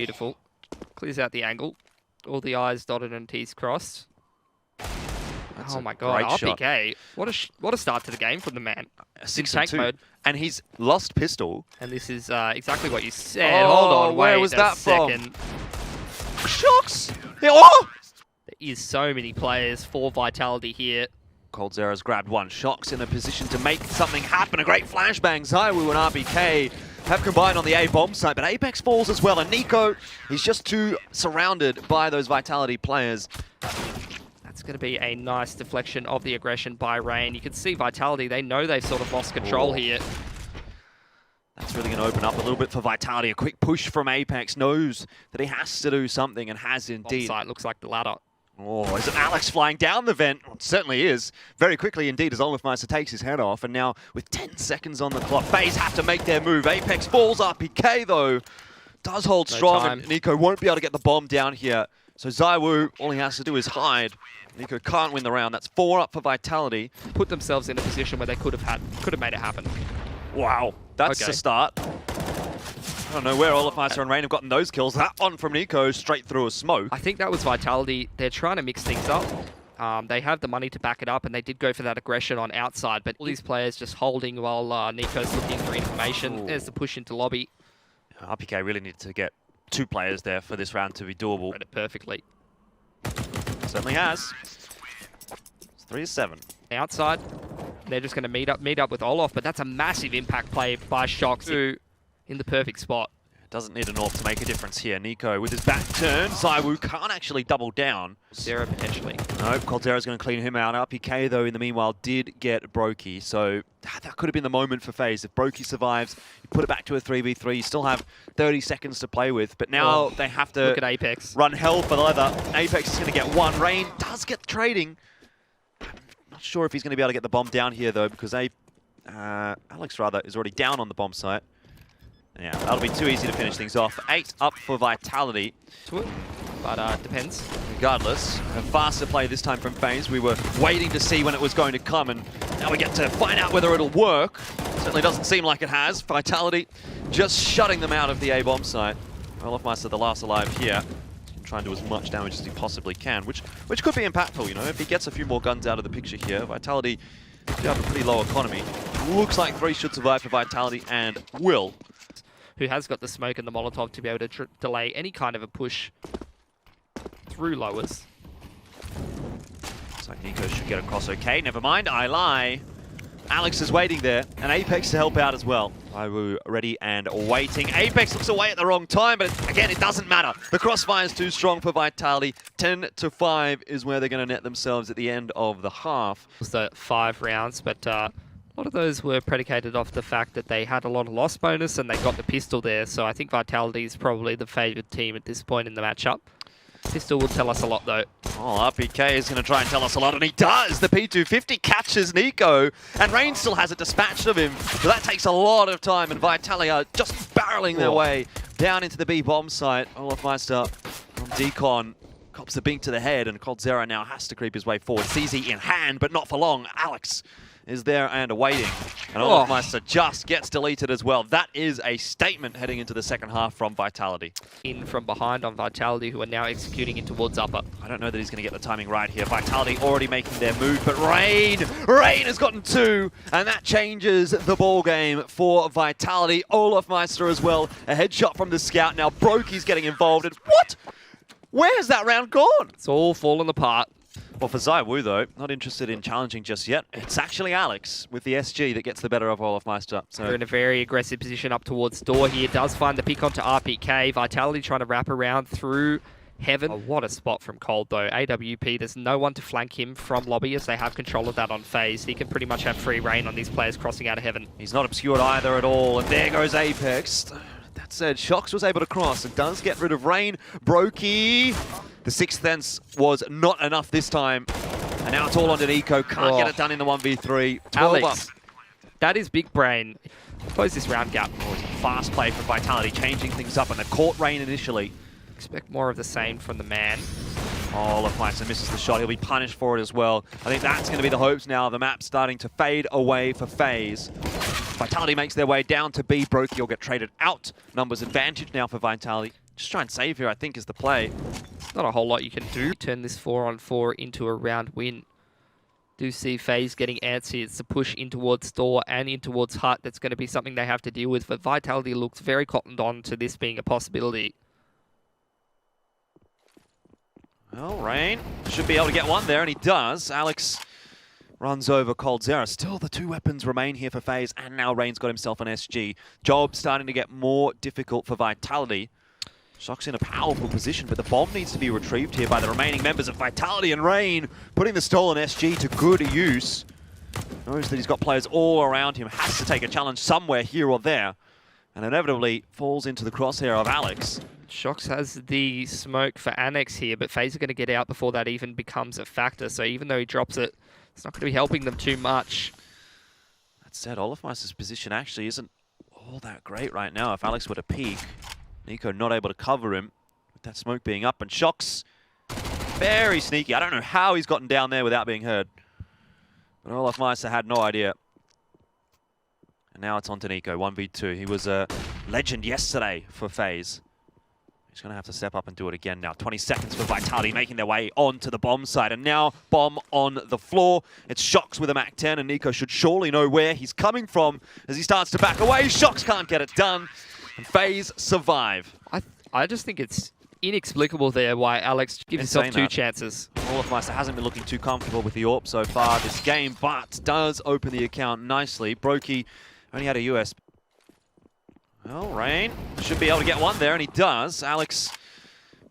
Beautiful. Clears out the angle. All the I's dotted and T's crossed. That's oh my god, RPK. Shot. What a start to the game from the man. 6-2. Mode. And he's lost pistol. And this is exactly what you said. Oh, Hold on, where wait was a that second. from? Shocks! Oh! There is so many players for Vitality here. coldzera's grabbed one. Shocks in a position to make something happen. A great flashbang. Zywoo and RBK have combined on the A bomb site, but Apex falls as well. And Nico, he's just too surrounded by those Vitality players. That's going to be a nice deflection of the aggression by Rain. You can see Vitality, they know they've sort of lost control here. That's really going to open up a little bit for Vitality. A quick push from Apex, knows that he has to do something and has indeed. Bomb site looks like the ladder. Oh, is it Alex flying down the vent? Well, it certainly is. Very quickly indeed as Olafmeister takes his head off. And now with 10 seconds on the clock, FaZe have to make their move. Apex falls. RPK though does hold strong. And Nico won't be able to get the bomb down here. So Zywoo, all he has to do is hide. Nico can't win the round. That's 4 up for Vitality. Put themselves in a position where they could have made it happen. Wow, that's the start. I don't know where Olafmeister and Rain have gotten those kills. That one from Nico straight through a smoke. I think that was Vitality. They're trying to mix things up. They have the money to back it up, and they did go for that aggression on outside. But all these players just holding while Nico's looking for information. Ooh. There's the push into lobby. RPK really needed to get 2 players there for this round to be doable. Read it perfectly. Certainly has. It's 3-7. Outside, they're just going to meet up with Olaf, but that's a massive impact play by Shocks in the perfect spot. Doesn't need an AWP to make a difference here. Nico with his back turned. Zywoo can't actually double down. Zero potentially. Nope, coldzera's going to clean him out. RPK though in the meanwhile did get Brokey, so that could have been the moment for FaZe. If Brokey survives, you put it back to a 3v3, you still have 30 seconds to play with, but now they have to look at Apex. Run hell for leather. Apex is going to get one. Rain does get trading. I'm not sure if he's going to be able to get the bomb down here though, because Alex rather is already down on the bomb site. Yeah, that'll be too easy to finish things off. 8 up for Vitality. But depends. Regardless, a faster play this time from FaZe. We were waiting to see when it was going to come, and now we get to find out whether it'll work. Certainly doesn't seem like it has. Vitality just shutting them out of the A-bomb site. Olafmeister, the last alive here. Try and do as much damage as he possibly can, which could be impactful, you know, if he gets a few more guns out of the picture here. Vitality do have a pretty low economy. Looks like 3 should survive for Vitality and will. Who has got the smoke and the Molotov to be able to delay any kind of a push through lowers. Looks like Nico should get across okay. Never mind, I lie. Alex is waiting there, and Apex to help out as well. Zywoo ready and waiting. Apex looks away at the wrong time, but again, it doesn't matter. The crossfire is too strong for Vitality. 10-5 is where they're going to net themselves at the end of the half. So 5 rounds, but a lot of those were predicated off the fact that they had a lot of loss bonus and they got the pistol there. So I think Vitality is probably the favoured team at this point in the matchup. Pistol will tell us a lot though. Oh, RPK is going to try and tell us a lot, and he does! The P250 catches Nico, and Rain still has it dispatched of him. So that takes a lot of time, and Vitality are just barreling their way down into the B bomb site. Olafmeister from Decon cops the bink to the head, and coldzera now has to creep his way forward. CZ in hand, but not for long. Alex is there and awaiting. And Olafmeister just gets deleted as well. That is a statement heading into the second half from Vitality. In from behind on Vitality, who are now executing in towards upper. I don't know that he's going to get the timing right here. Vitality already making their move, but Rain has gotten 2, and that changes the ball game for Vitality. Olafmeister as well. A headshot from the scout. Now Brokey's getting involved. And what? Where's that round gone? It's all fallen apart. Well, for Zywoo, though, not interested in challenging just yet. It's actually Alex with the SG that gets the better of Olafmeister. So they're in a very aggressive position up towards door here. Does find the pick onto RPK. Vitality trying to wrap around through Heaven. Oh, what a spot from Cold, though. AWP, there's no one to flank him from lobby as they have control of that on FaZe. He can pretty much have free reign on these players crossing out of Heaven. He's not obscured either at all, and there goes Apex. That said, Shocks was able to cross and does get rid of Rain. Brokey. The 6th sense was not enough this time. And now it's all on to Nico. Can't get it done in the 1v3. 12 Alex, up. that is big brain. Close this round gap. Oh, it's a fast play from Vitality, changing things up, and they caught Rain initially. Expect more of the same from the man. Oh, Olafmeister misses the shot. He'll be punished for it as well. I think that's going to be the hopes now. The map's starting to fade away for FaZe. Vitality makes their way down to B. Brokey will get traded out. Numbers advantage now for Vitality. Just try and save here, I think, is the play. Not a whole lot you can do. Turn this 4-on-4 into a round win. Do see FaZe getting antsy. It's a push in towards Door and in towards Hut. That's going to be something they have to deal with. But Vitality looks very cottoned on to this being a possibility. Well, Rain should be able to get one there, and he does. Alex runs over coldzera. Still, the two weapons remain here for FaZe, and now Rain's got himself an SG. Job starting to get more difficult for Vitality. Shock's in a powerful position, but the bomb needs to be retrieved here by the remaining members of Vitality, and Rain putting the stolen SG to good use. Knows that he's got players all around him, has to take a challenge somewhere here or there, and inevitably falls into the crosshair of Alex. Shox has the smoke for Annex here, but FaZe are going to get out before that even becomes a factor. So even though he drops it, it's not going to be helping them too much. That said, Olafmeister's position actually isn't all that great right now. If Alex were to peek, Nico not able to cover him with that smoke being up, and Shox very sneaky. I don't know how he's gotten down there without being heard, but Olafmeister had no idea. And now it's on to Nico, 1v2. He was a legend yesterday for FaZe. He's going to have to step up and do it again now. 20 seconds for Vitality, making their way onto the bomb side. And now bomb on the floor. It's Shox with a MAC-10, and Nico should surely know where he's coming from as he starts to back away. Shox can't get it done, and FaZe survive. I just think it's inexplicable there why Alex gives himself two chances. Olafmeister hasn't been looking too comfortable with the AWP so far this game, but does open the account nicely. Brokey only had a US. Well, Rain should be able to get one there, and he does. Alex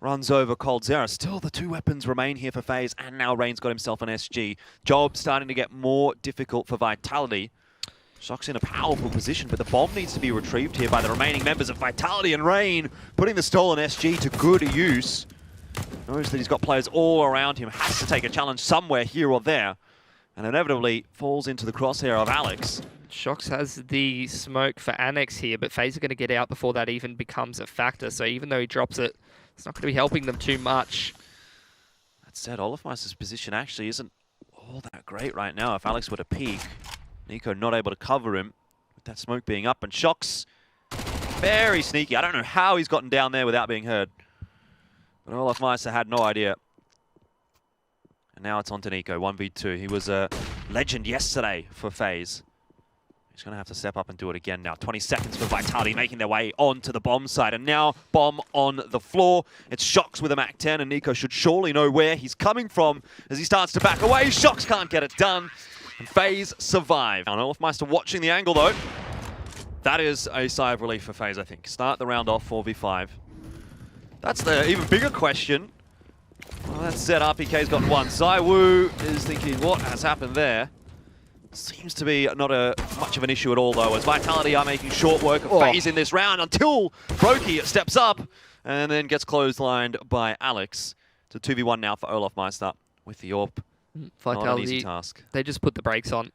runs over coldzera. Still, the two weapons remain here for FaZe, and now Rain's got himself an SG. Job starting to get more difficult for Vitality. Shock's in a powerful position, but the bomb needs to be retrieved here by the remaining members of Vitality, and Rain putting the stolen SG to good use. Knows that he's got players all around him, has to take a challenge somewhere here or there, and inevitably falls into the crosshair of Alex. Shox has the smoke for Annex here, but FaZe are going to get out before that even becomes a factor. So even though he drops it, it's not going to be helping them too much. That said, Olafmeister's position actually isn't all that great right now. If Alex were to peek, Nico not able to cover him with that smoke being up, and Shox very sneaky. I don't know how he's gotten down there without being heard, but Olafmeister had no idea. And now it's on to Nico, 1v2. He was a legend yesterday for FaZe. He's going to have to step up and do it again now. 20 seconds for Vitality, making their way onto the bomb side. And now bomb on the floor. It's Shox with a MAC-10, and Nico should surely know where he's coming from as he starts to back away. Shox can't get it done, and FaZe survive. Now, Olafmeister watching the angle, though. That is a sigh of relief for FaZe, I think. Start the round off 4v5. That's the even bigger question. Well, that said, RPK's gotten one. ZywOo is thinking, what has happened there? Seems to be not much of an issue at all, though, as Vitality are making short work of FaZe in this round until Brokey steps up and then gets clotheslined by Alex. It's a 2v1 now for Olafmeister with the AWP. Vitality, not an easy task. They just put the brakes on.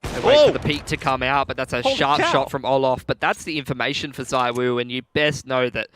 They wait for the peak to come out, but that's a sharp shot from Olaf. But that's the information for ZywOo, and you best know that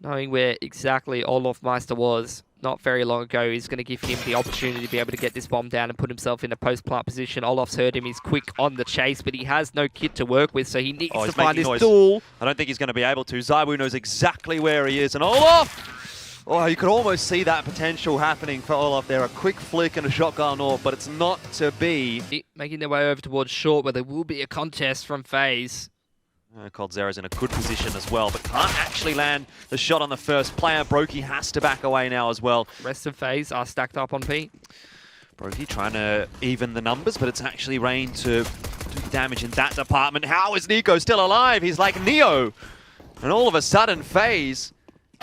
knowing where exactly Olafmeister was not very long ago is going to give him the opportunity to be able to get this bomb down and put himself in a post-plant position. Olaf's heard him. He's quick on the chase, but he has no kit to work with, so he needs to find this duel. I don't think he's going to be able to. ZywOo knows exactly where he is, and Olaf! Oh, you could almost see that potential happening for Olaf there. A quick flick and a shotgun AWP, but it's not to be. Making their way over towards short, where there will be a contest from FaZe. coldzera's in a good position as well, but can't actually land the shot on the first player. Brokey has to back away now as well. Rest of FaZe are stacked up on P. Brokey trying to even the numbers, but it's actually Rain to do damage in that department. How is Nico still alive? He's like Neo. And all of a sudden, FaZe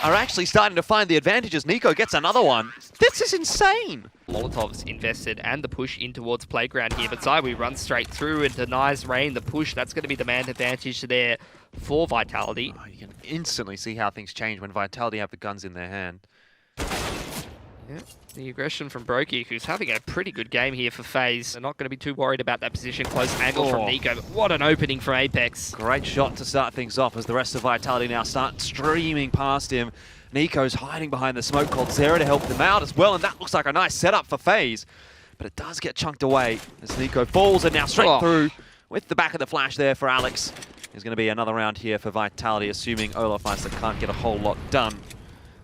are actually starting to find the advantages. Nico gets another one. This is insane. Molotov's invested and the push in towards playground here, but ZywOo runs straight through and denies Rain the push. That's going to be the man advantage there for Vitality. Oh, you can instantly see how things change when Vitality have the guns in their hand. Yeah, the aggression from Brokey, who's having a pretty good game here for FaZe. They're not going to be too worried about that position. Close angle from Nico, but what an opening for Apex. Great shot to start things off as the rest of Vitality now start streaming past him. Nico's hiding behind the smoke coldzera to help them out as well, and that looks like a nice setup for FaZe. But it does get chunked away as Nico falls, and now straight through with the back of the flash there for Alex. There's going to be another round here for Vitality, assuming Olafmeister can't get a whole lot done.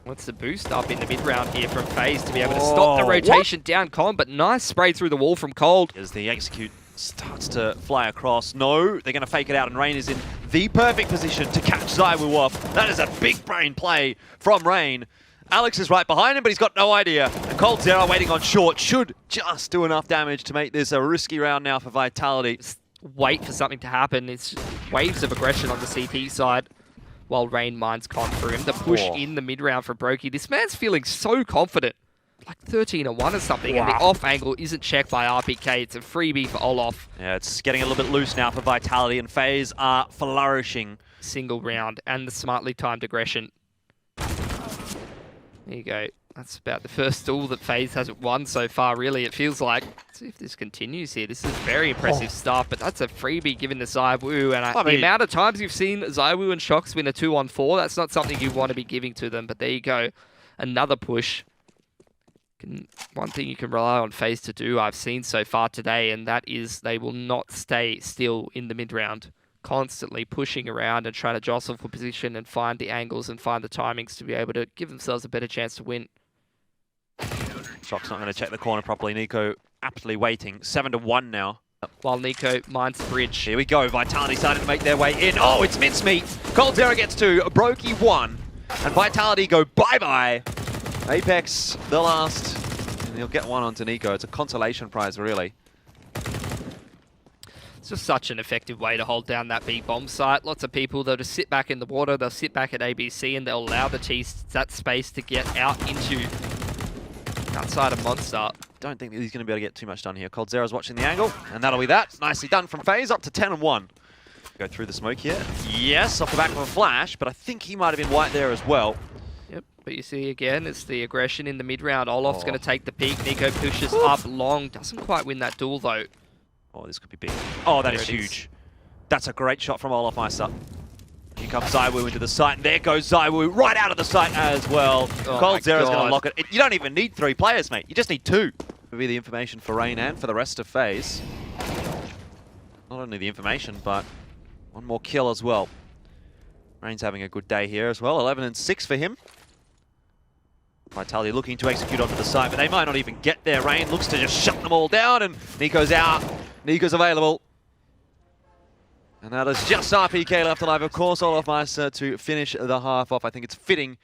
What's the boost up in the mid-round here from FaZe to be able to stop the rotation down Con, but nice spray through the wall from Cold. As the execute starts to fly across. No, they're going to fake it out, and Rain is in the perfect position to catch ZywOo off. That is a big brain play from Rain. Alex is right behind him, but he's got no idea. And coldzera waiting on short should just do enough damage to make this a risky round now for Vitality. Just wait for something to happen. It's waves of aggression on the CT side while Rain mines Con through him. The push in the mid-round for Brokey. This man's feeling so confident. Like 13-1 or something, and the off angle isn't checked by RPK. It's a freebie for Olof. Yeah, it's getting a little bit loose now for Vitality, and FaZe are flourishing. Single round and the smartly timed aggression. There you go. That's about the first duel that FaZe hasn't won so far, really, it feels like. Let's see if this continues here. This is very impressive stuff, but that's a freebie given to ZywOo, and the amount of times you've seen ZywOo and Shox win a 2-on-4, that's not something you want to be giving to them, but there you go. Another push. One thing you can rely on FaZe to do, I've seen so far today, and that is they will not stay still in the mid-round. Constantly pushing around and trying to jostle for position and find the angles and find the timings to be able to give themselves a better chance to win. Shox not going to check the corner properly. Nico aptly waiting. 7-1 now. While Nico mines the bridge. Here we go. Vitality starting to make their way in. Oh, it's mincemeat. coldzera gets 2. Brokey 1. And Vitality go bye-bye. Apex, the last. And he'll get 1 onto Nico. It's a consolation prize, really. It's just such an effective way to hold down that B bomb site. Lots of people, they'll just sit back in the water, they'll sit back at ABC, and they'll allow the Chiefs that space to get out into outside of Monster. Don't think that he's going to be able to get too much done here. coldzera's watching the angle, and that'll be that. Nicely done from FaZe, up to 10-1. Go through the smoke here. Yes, off the back of a flash, but I think he might have been white there as well. Yep, but you see again, it's the aggression in the mid-round. Olof's going to take the peak. Nico pushes up long. Doesn't quite win that duel, though. Oh, this could be big. Oh, that is huge. That's a great shot from Olof Meister. Here comes ZywOo into the site, and there goes ZywOo right out of the site as well. coldzera's going to lock it. You don't even need 3 players, mate. You just need 2. Will be the information for Rain and for the rest of FaZe. Not only the information, but 1 more kill as well. Rain's having a good day here as well. 11-6 for him. Vitality looking to execute onto the site, but they might not even get there. Rain looks to just shut them all down, and Nico's out. Nico's available. And now there's just RPK left alive. Of course, Olof Meister to finish the half off. I think it's fitting.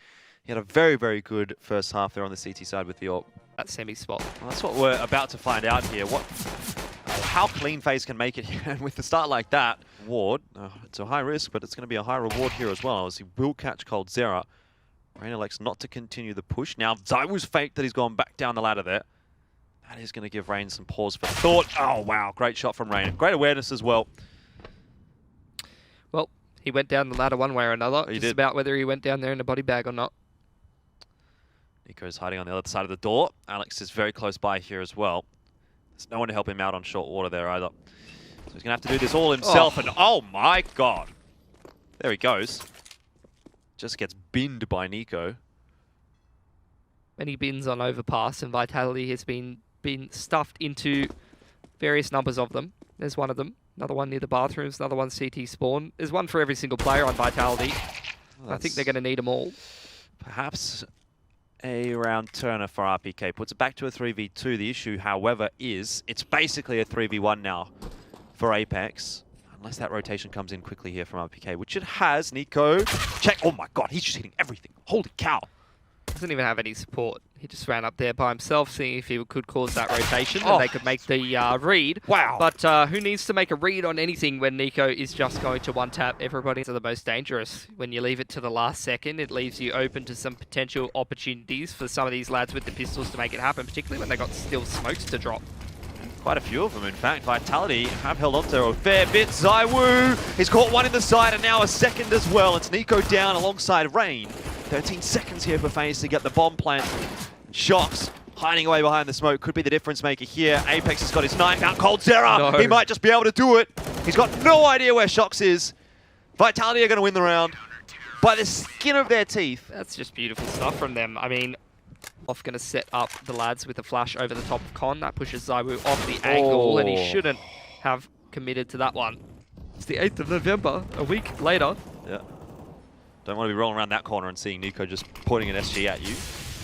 He had a very, very good first half there on the CT side with the AWP. That semi-spot. Well, that's what we're about to find out here. How clean FaZe can make it here. And with the start like that, Ward, it's a high risk, but it's going to be a high reward here as well, as he will catch coldzera. Rain elects not to continue the push. Now, ZywOo's faked that he's gone back down the ladder there. That is going to give Rain some pause for thought. Oh, wow. Great shot from Rain. Great awareness as well. Well, he went down the ladder one way or another. It's about whether he went down there in a body bag or not. Nico's hiding on the other side of the door. Alex is very close by here as well. There's no one to help him out on short water there either. So he's going to have to do this all himself. And oh my god. There he goes. Just gets binned by Nico. Many bins on overpass, and Vitality has been stuffed into various numbers of them. There's one of them. Another one near the bathrooms, another one CT spawn. There's one for every single player on Vitality. I think they're going to need them all. Perhaps a round turner for RPK. Puts it back to a 3v2. The issue, however, is it's basically a 3v1 now for Apex. Unless that rotation comes in quickly here from RPK, which it has. Nico, check. Oh my god, he's just hitting everything. Holy cow. Doesn't even have any support. He just ran up there by himself, seeing if he could cause that rotation, and they could make the read. Wow. But who needs to make a read on anything when Nico is just going to one-tap everybody? It's the most dangerous. When you leave it to the last second, it leaves you open to some potential opportunities for some of these lads with the pistols to make it happen, particularly when they got still smokes to drop. Quite a few of them, in fact. Vitality have held on to a fair bit. ZywOo, he's caught 1 in the side and now a second as well. It's Nico down alongside Rain. 13 seconds here for FaZe to get the bomb plant. Shox hiding away behind the smoke could be the difference maker here. Apex has got his knife out. coldzera, he might just be able to do it. He's got no idea where Shox is. Vitality are going to win the round by the skin of their teeth. That's just beautiful stuff from them. I mean, off going to set up the lads with a flash over the top of Con. That pushes ZywOo off the angle, and he shouldn't have committed to that one. It's the 8th of November, a week later. Yeah. Don't want to be rolling around that corner and seeing Nico just pointing an SG at you.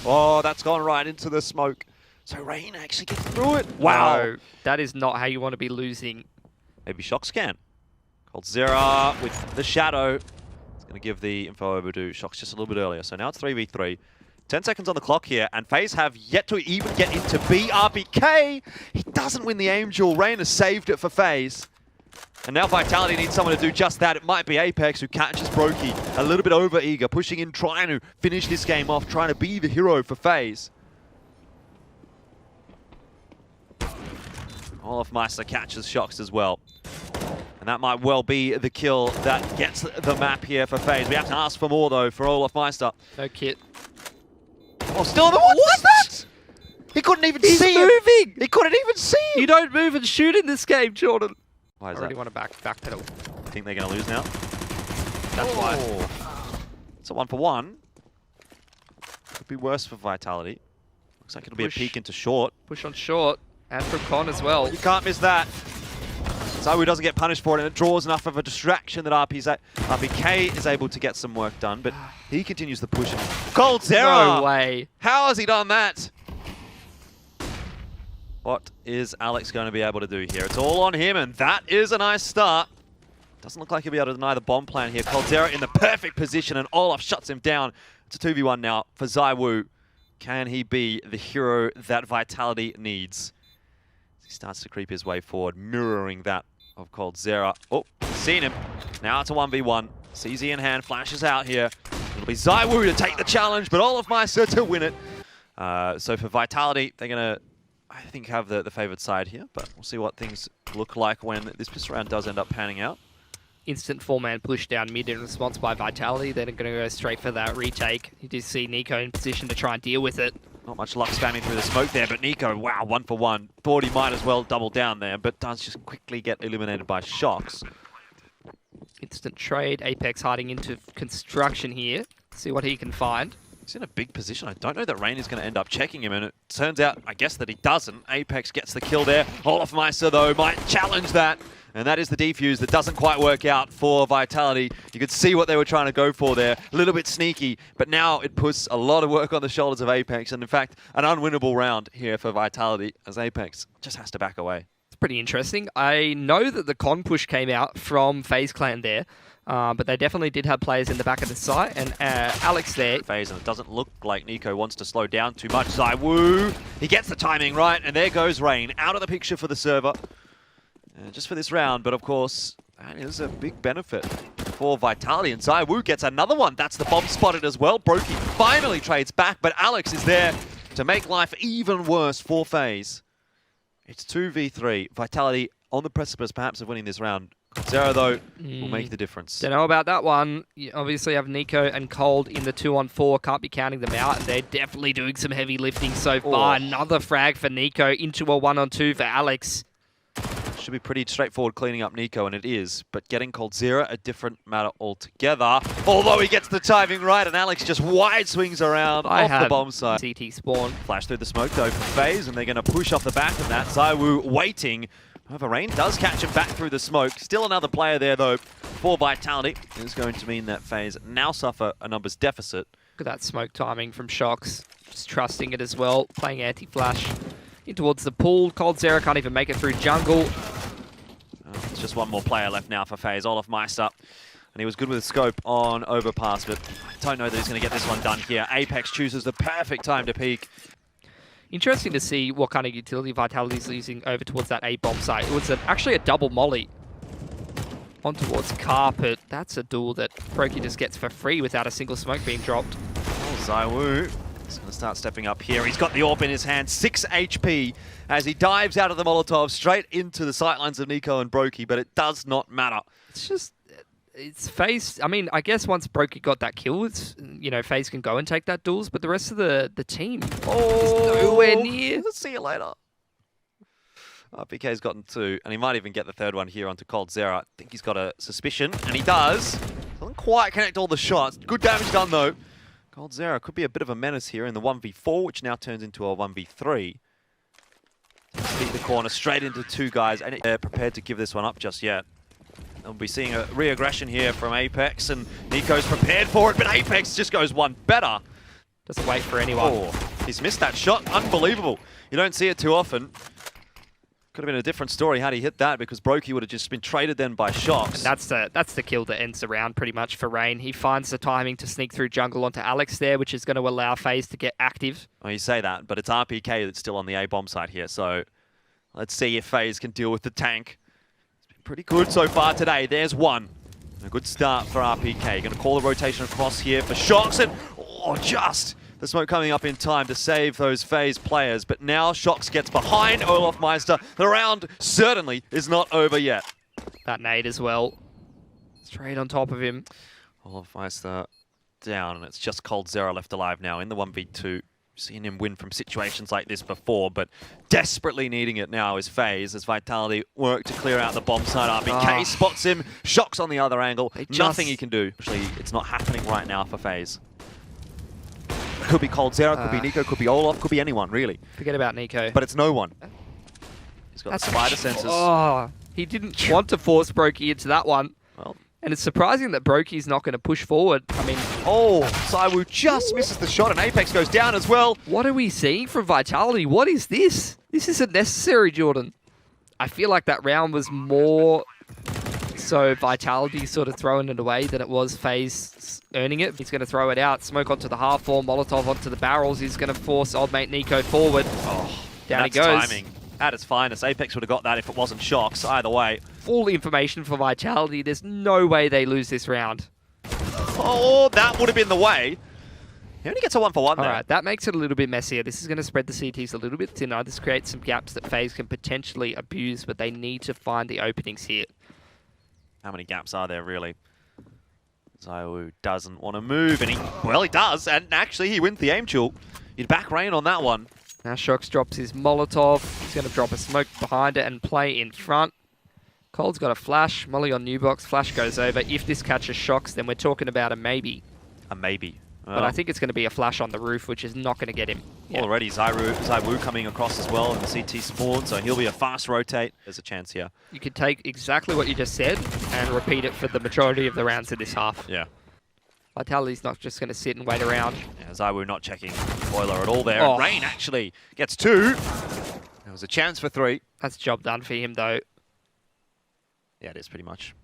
Oh, that's gone right into the smoke. So Rain actually gets through it. Wow. No, that is not how you want to be losing. Maybe Shox can. coldzera with the shadow. It's going to give the info over to Shox just a little bit earlier. So now it's 3v3. 10 seconds on the clock here, and FaZe have yet to even get into B. RPK, he doesn't win the aim duel. Rain has saved it for FaZe. And now Vitality needs someone to do just that. It might be Apex who catches Brokey a little bit over eager, pushing in, trying to finish this game off, trying to be the hero for FaZe. Olofmeister catches Shox as well. And that might well be the kill that gets the map here for FaZe. We have to ask for more though for Olofmeister. No kit. Oh, still the what's that? He couldn't even see him. He's moving! He couldn't even see him. You don't move and shoot in this game, Jordan. Why is I really that? want to backpedal. I think they're going to lose now. That's why. It's a 1-for-1. Could be worse for Vitality. Looks like it'll be a peek into short. Push on short, and from Con as well. You can't miss that. Zawu doesn't get punished for it, and it draws enough of a distraction that RPK is able to get some work done, but he continues the push. coldzera! No way. How has he done that? What is Alex going to be able to do here? It's all on him, and that is a nice start. Doesn't look like he'll be able to deny the bomb plan here. coldzera in the perfect position, and Olaf shuts him down. It's a 2v1 now for Zaiwu. Can he be the hero that Vitality needs? He starts to creep his way forward, mirroring that of coldzera. Oh, seen him. Now it's a 1v1. CZ in hand, flashes out here. It'll be Zaiwu to take the challenge, but Olofmeister to win it. So for Vitality, they're going to, I think, have the favored side here, but we'll see what things look like when this round does end up panning out. Instant 4-man push down mid in response by Vitality. They're going to go straight for that retake. You do see Nico in position to try and deal with it. Not much luck spamming through the smoke there, but Nico, wow, 1-for-1. Thought he might as well double down there, but does just quickly get eliminated by Shox. Instant trade. Apex hiding into construction here. See what he can find. He's in a big position. I don't know that Rain is going to end up checking him, and it turns out, I guess, that he doesn't. Apex gets the kill there. Olofmeister, though, might challenge that. And that is the defuse that doesn't quite work out for Vitality. You could see what they were trying to go for there. A little bit sneaky, but now it puts a lot of work on the shoulders of Apex. And in fact, an unwinnable round here for Vitality as Apex just has to back away. It's pretty interesting. I know that the con push came out from FaZe Clan there, but they definitely did have players in the back of the site. And Alex there. FaZe, and it doesn't look like Nico wants to slow down too much. Zaiwu, he gets the timing right, and there goes Rain out of the picture for the server. Just for this round, but of course, that is a big benefit for Vitality. And Zaiwu gets another one. That's the bomb spotted as well. Brokey finally trades back, but Alex is there to make life even worse for FaZe. It's 2v3. Vitality on the precipice, perhaps, of winning this round. coldzera, though, will make the difference. Don't know about that one. You obviously have Nico and Cold in the 2-on-4. Can't be counting them out. They're definitely doing some heavy lifting so far. Another frag for Nico into a 1-on-2 for Alex. Should be pretty straightforward cleaning up Nico, and it is. But getting coldzera, a different matter altogether. Although he gets the timing right, and Alex just wide swings around off the bomb side. CT spawn. Flash through the smoke, though, for FaZe, and they're going to push off the back of that. Zaiwu waiting. However, Rain does catch him back through the smoke. Still another player there, though, for Vitality. It is going to mean that FaZe now suffer a numbers deficit. Look at that smoke timing from Shox. Just trusting it as well. Playing anti-flash. In towards the pool. coldzera can't even make it through jungle. It's just one more player left now for FaZe, Olofmeister. And he was good with the scope on overpass, but I don't know that he's going to get this one done here. Apex chooses the perfect time to peek. Interesting to see what kind of utility Vitality is using over towards that A-bomb site. It was actually a double molly on towards Carpet. That's a duel that Brokey just gets for free without a single smoke being dropped. Oh, Zaiwu is going to start stepping up here. He's got the AWP in his hand, 6 HP, as he dives out of the Molotov straight into the sightlines of Nico and Brokey, but it does not matter. It's just, it's FaZe. I mean, I guess once Brokey got that kill, it's, you know, FaZe can go and take that duels, but the rest of the team is nowhere near. See you later. RPK's gotten 2, and he might even get the third one here onto coldzera. I think he's got a suspicion, and he does. Doesn't quite connect all the shots. Good damage done, though. coldzera could be a bit of a menace here in the 1v4, which now turns into a 1v3. Beat the corner straight into 2 guys, and they're prepared to give this one up just yet. We'll be seeing a re-aggression here from Apex, and Nico's prepared for it, but Apex just goes one better. Doesn't wait for anyone. Oh, he's missed that shot. Unbelievable. You don't see it too often. Could have been a different story had he hit that, because Brokey would have just been traded then by Shox. And that's the kill that ends the round pretty much for Rain. He finds the timing to sneak through jungle onto Alex there, which is going to allow FaZe to get active. Well, you say that, but it's RPK that's still on the A-bomb side here, so let's see if FaZe can deal with the tank. It's been pretty good so far today. There's one. A good start for RPK. Going to call the rotation across here for Shox, and just the smoke coming up in time to save those FaZe players. But now Shox gets behind Olofmeister. The round certainly is not over yet. That nade as well. Straight on top of him. Olofmeister down, and it's just coldzera left alive now in the 1v2. Seen him win from situations like this before, but desperately needing it now is FaZe as Vitality work to clear out the bomb side. RBK spots him, Shox on the other angle. Nothing he can do. Actually, it's not happening right now for FaZe. Could be coldzera, could be Nico, could be Olof, could be anyone, really. Forget about Nico. But it's no one. He's got spider senses. Oh, he didn't want to force Brokey into that one. Well, and it's surprising that Brokey's not going to push forward. I mean... Oh, Zywoo just misses the shot, and Apex goes down as well. What are we seeing from Vitality? What is this? This isn't necessary, Jordan. I feel like that round was more so Vitality sort of throwing it away than it was FaZe earning it. He's going to throw it out. Smoke onto the half wall, Molotov onto the barrels. He's going to force old mate Nico forward. Oh, down he that's goes. Timing at its finest. Apex would have got that if it wasn't Shox. Either way. Full information for Vitality. There's no way they lose this round. Oh, that would have been the way. He only gets a 1-for-1 there. All right, that makes it a little bit messier. This is going to spread the CTs a little bit thinner. This creates some gaps that FaZe can potentially abuse, but they need to find the openings here. How many gaps are there, really? Zywoo doesn't want to move, and he does, and actually he wins the aim duel. You'd back Rain on that one. Now Shox drops his Molotov. He's going to drop a smoke behind it and play in front. Cold's got a flash. Molly on new box. Flash goes over. If this catches Shox, then we're talking about a maybe. A maybe. Well, but I think it's going to be a flash on the roof, which is not going to get him. Yeah. Already Zywoo coming across as well in the CT spawn, so he'll be a fast rotate. There's a chance here. You could take exactly what you just said and repeat it for the majority of the rounds in this half. Yeah. Vitality's not just going to sit and wait around. Yeah, Zywoo not checking boiler at all there. And Rain actually gets 2. There was a chance for 3. That's job done for him, though. Yeah, it is pretty much.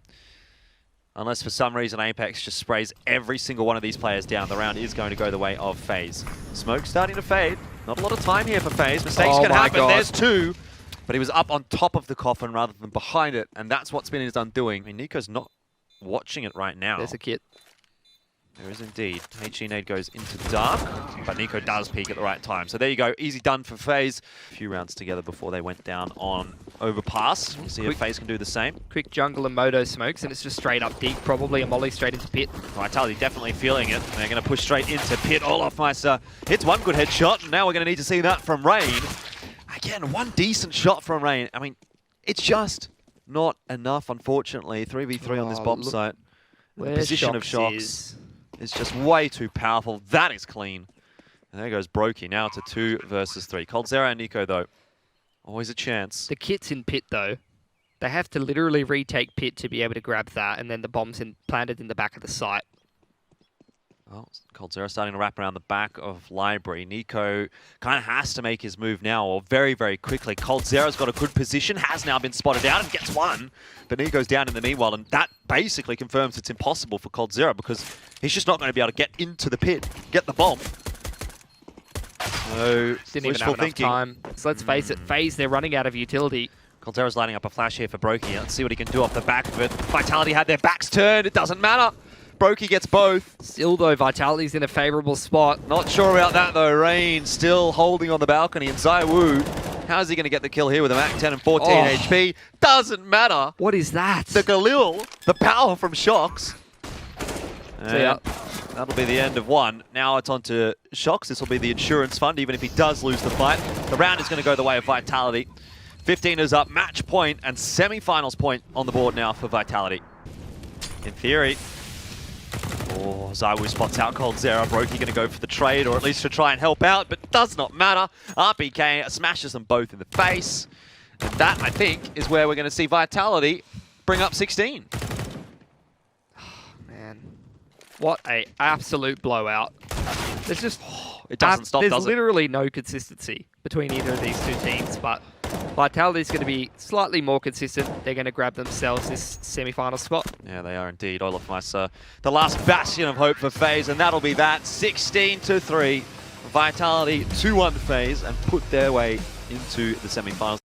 Unless for some reason Apex just sprays every single one of these players down, the round is going to go the way of FaZe. Smoke starting to fade. Not a lot of time here for FaZe. Mistakes can happen. God. There's 2. But he was up on top of the coffin rather than behind it, and that's what's been his undoing. I mean, Nico's not watching it right now. There's a kit. There is indeed. HE nade goes into dark, but Nico does peek at the right time. So there you go. Easy done for FaZe. A few rounds together before they went down on overpass. We'll see if FaZe can do the same. Quick jungle and Moto smokes, and it's just straight up deep, probably a molly straight into pit. Vitality definitely feeling it. They're going to push straight into pit. Olofmeister hits one good headshot, and now we're going to need to see that from Rain. Again, one decent shot from Rain. I mean, it's just not enough, unfortunately. 3v3 on this bomb site. The position of Shox is just way too powerful. That is clean. And there goes Brokey. Now it's a 2 versus 3. coldzera and Nico, though. Always a chance. The kit's in pit, though. They have to literally retake pit to be able to grab that, and then the bomb's planted in the back of the site. Well, coldzera starting to wrap around the back of Library. Nico kind of has to make his move now, or very, very quickly. coldzera's got a good position, has now been spotted out and gets one. But Nico's down in the meanwhile, and that basically confirms it's impossible for coldzera because he's just not going to be able to get into the pit, get the bomb. So, didn't even have enough time. So let's face it, FaZe, they're running out of utility. coldzera's lining up a flash here for Brokey. Let's see what he can do off the back of it. Vitality had their backs turned, it doesn't matter. Brokey gets both. Still, though, Vitality's in a favourable spot. Not sure about that, though. Rain still holding on the balcony, and Zywoo, how's he going to get the kill here with a Mac 10 and 14 HP? Doesn't matter. What is that? The Galil, the power from Shox. So, yeah. That'll be the end of 1. Now it's on to Shox. This will be the insurance fund, even if he does lose the fight. The round is going to go the way of Vitality. 15 is up, match point, and semi-finals point on the board now for Vitality. In theory. Oh, Zywoo spots out coldzera. Brokey going to go for the trade, or at least to try and help out, but does not matter. RPK smashes them both in the face. And that, I think, is where we're going to see Vitality bring up 16. Man, what a absolute blowout. There's just It doesn't stop, there's does it? literally no consistency between either of these two teams, but Vitality's going to be slightly more consistent. They're going to grab themselves this semi-final spot. Yeah, they are indeed. Olafmeister, the last bastion of hope for FaZe, and that'll be that. 16-3. Vitality 2-1 FaZe and put their way into the semi-finals.